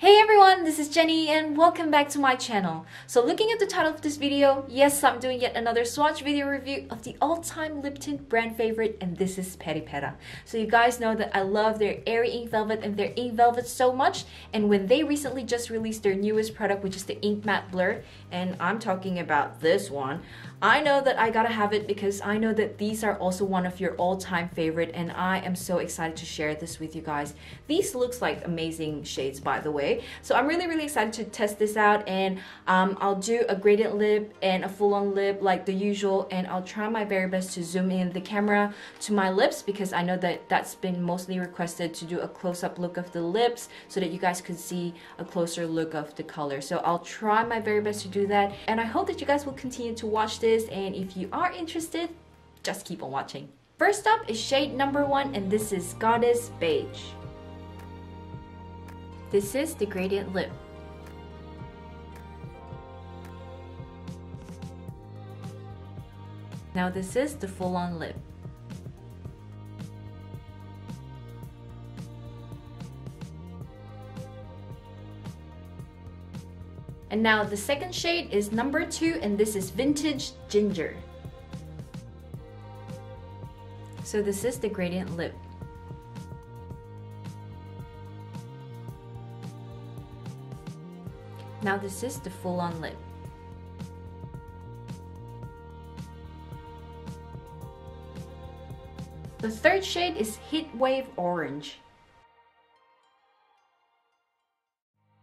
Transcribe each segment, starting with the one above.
Hey everyone, this is Jenny and welcome back to my channel. So looking at the title of this video, yes, I'm doing yet another swatch video review of the all-time lip tint brand favorite, and this is Peripera. So you guys know that I love their airy ink velvet and their ink velvet so much, and when they recently just released their newest product, which is the ink matte blur, and I'm talking about this one, I know that I gotta have it because I know that these are also one of your all-time favorite, and I am so excited to share this with you guys. These looks like amazing shades, by the way. So I'm really excited to test this out, and I'll do a gradient lip and a full-on lip like the usual, and I'll try my very best to zoom in the camera to my lips because I know that that's been mostly requested, to do a close-up look of the lips so that you guys could see a closer look of the color. So I'll try my very best to do that, and I hope that you guys will continue to watch this, and if you are interested, just keep on watching. First up is shade number 1, and this is Goddess Beige. This is the gradient lip. Now this is the full-on lip. And now the second shade is number 2, and this is Vintage Ginger. So this is the gradient lip. Now this is the full-on lip. The third shade is Hitwave Orange.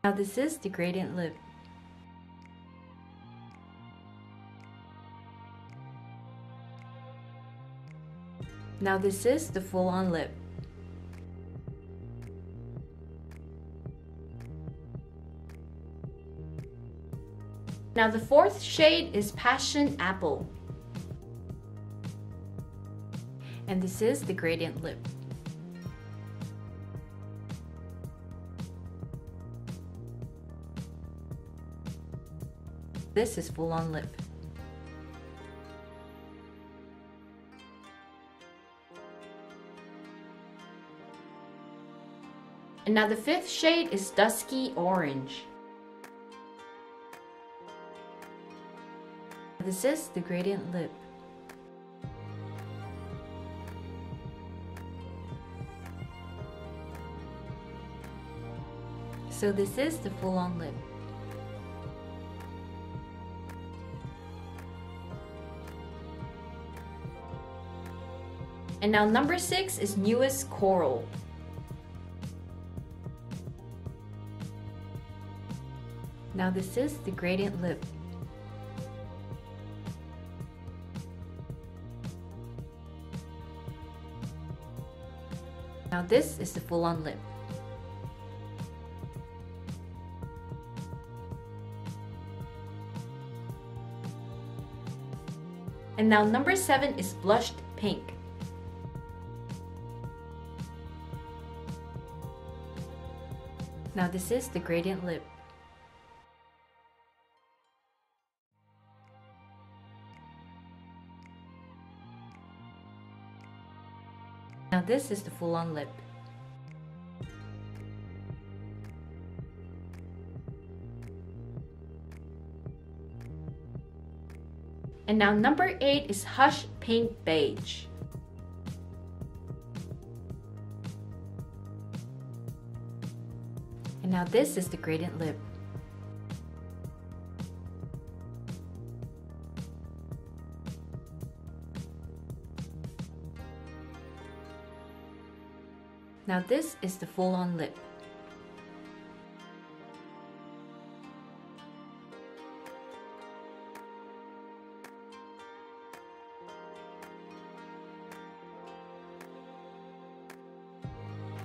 Now this is the gradient lip. Now this is the full-on lip. Now the fourth shade is Passion Apple. And this is the gradient lip. This is full-on lip. And now the fifth shade is Dusky Orange. This is the gradient lip. So this is the full-on lip. And now number 6 is Newest Coral. Now this is the gradient lip. Now this is the full-on lip. And now number 7 is Blushed Pink. Now this is the gradient lip. Now this is the full-on lip. And now number 8 is Hush Pink Beige. And now this is the gradient lip. Now this is the full-on lip.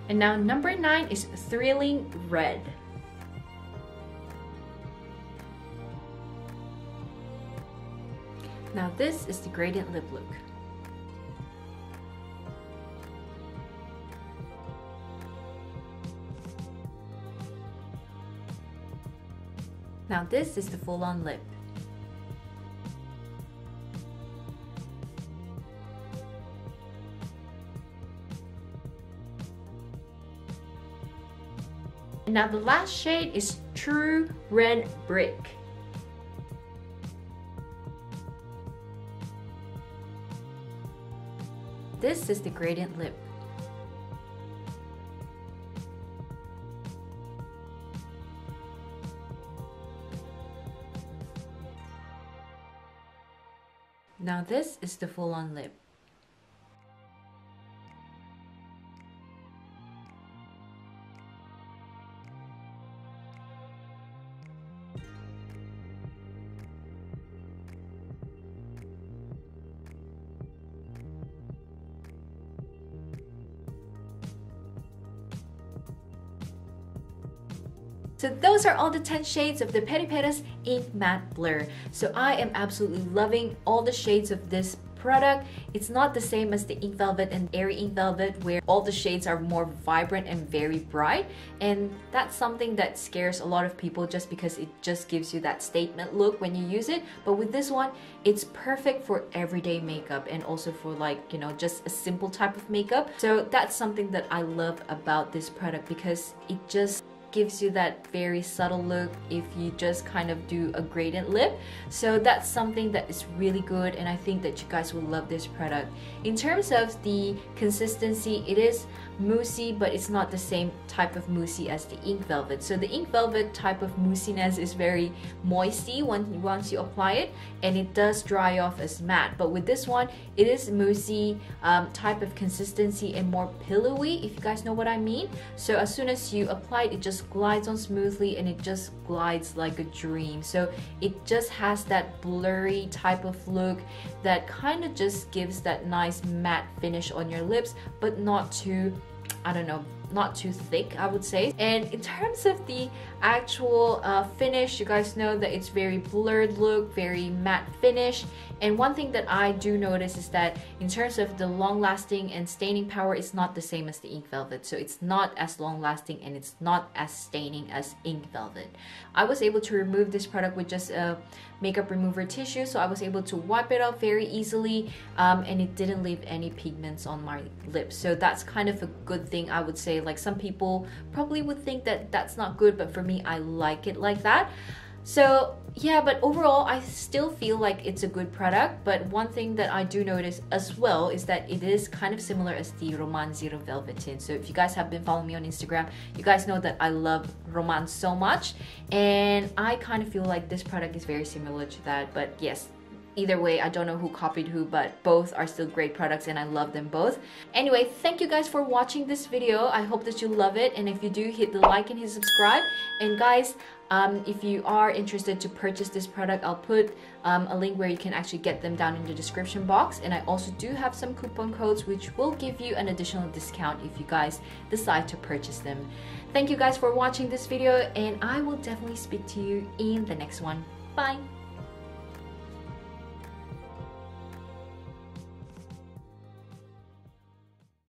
And now number 9 is Thrilling Red. Now this is the gradient lip look. Now this is the full-on lip. Now the last shade is True Red Brick. This is the gradient lip. Now this is the full-on lip. So those are all the 10 shades of the Peripera's Ink Matte Blur. So I am absolutely loving all the shades of this product. It's not the same as the Ink Velvet and Airy Ink Velvet where all the shades are more vibrant and very bright, and that's something that scares a lot of people just because it just gives you that statement look when you use it. But with this one, it's perfect for everyday makeup and also for, like, you know, just a simple type of makeup. So that's something that I love about this product because it just gives you that very subtle look if you just kind of do a gradient lip. So that's something that is really good, and I think that you guys will love this product. In terms of the consistency, it is moussey, but it's not the same type of moussey as the Ink Velvet. So the Ink Velvet type of moussiness is very moisty once you apply it, and it does dry off as matte. But with this one, it is moussey type of consistency and more pillowy, if you guys know what I mean. So as soon as you apply it, it just glides on smoothly, and it just glides like a dream. So it just has that blurry type of look that kind of just gives that nice matte finish on your lips, but not too, I don't know, not too thick, I would say. And in terms of the actual finish, you guys know that it's very blurred look, very matte finish. And one thing that I do notice is that in terms of the long lasting and staining power, it's not the same as the Ink Velvet. So it's not as long lasting and it's not as staining as Ink Velvet. I was able to remove this product with just a makeup remover tissue, so I was able to wipe it off very easily, and it didn't leave any pigments on my lips. So that's kind of a good thing, I would say. Like, some people probably would think that that's not good, but for me, I like it like that. So yeah, but overall I still feel like it's a good product. But one thing that I do notice as well is that it is kind of similar as the Roman Zero Velvet Tint. So if you guys have been following me on Instagram, you guys know that I love Roman so much, and I kind of feel like this product is very similar to that. But yes, either way, I don't know who copied who, but both are still great products and I love them both. Anyway, thank you guys for watching this video. I hope that you love it, and if you do, hit the like and hit subscribe. And guys, if you are interested to purchase this product, I'll put a link where you can actually get them down in the description box. And I also do have some coupon codes which will give you an additional discount if you guys decide to purchase them. Thank you guys for watching this video, and I will definitely speak to you in the next one. Bye!